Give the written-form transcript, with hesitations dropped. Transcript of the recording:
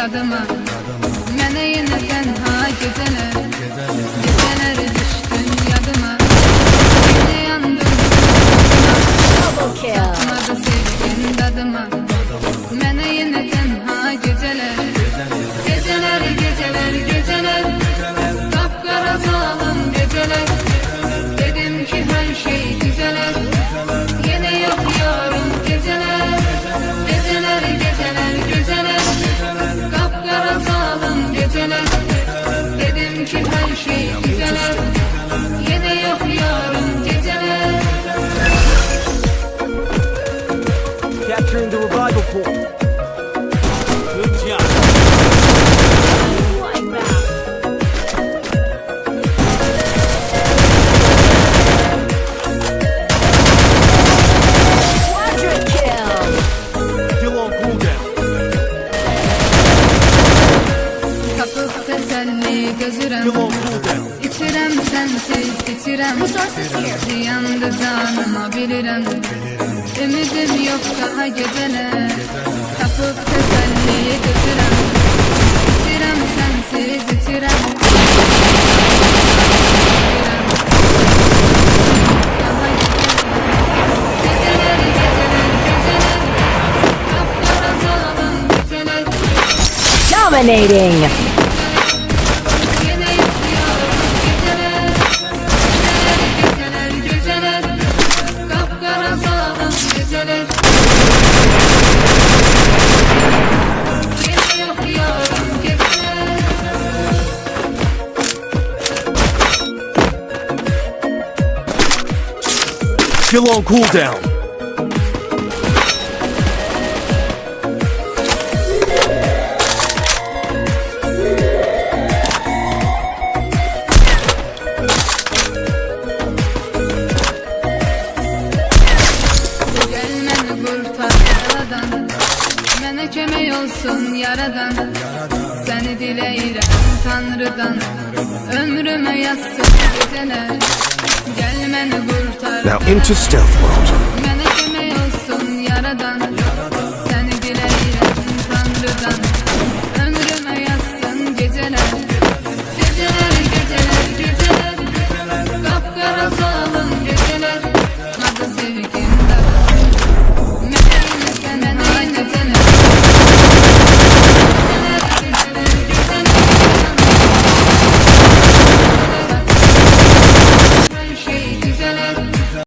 dadıma. Mənə yenə tənha gecələr, gecələr düşdün yadıma. Yenə yandım satmadı sevgin dadıma. Mənə yenə tənha gecələr, gecələr, gecələr, gecələr, qapqara zalım gecələr. Dedim ki her şey düzeler, yine yok yarım geceler. Geceler, geceler, geceler, kapkara zalim geceler. Dedim ki her şey düzeler, yine yok yarım geceler. Capturing the revival point. Good job. Gözürəm, içirəm sensiz içirəm. Ziyandı canıma bilirəm. Ümidim yok daha geceler. Tapıp teselli gözürəm, içirəm sensiz içirəm. Geceler, geceler, geceler, kapkara zalim geceler. Dominating. Still on cooldown. Mənə kömək olsun yaradan, səni diləyirəm Tanrıdan. Ömrümə yazsın gecələr, gəl məni qurtar. Now into stealth mode.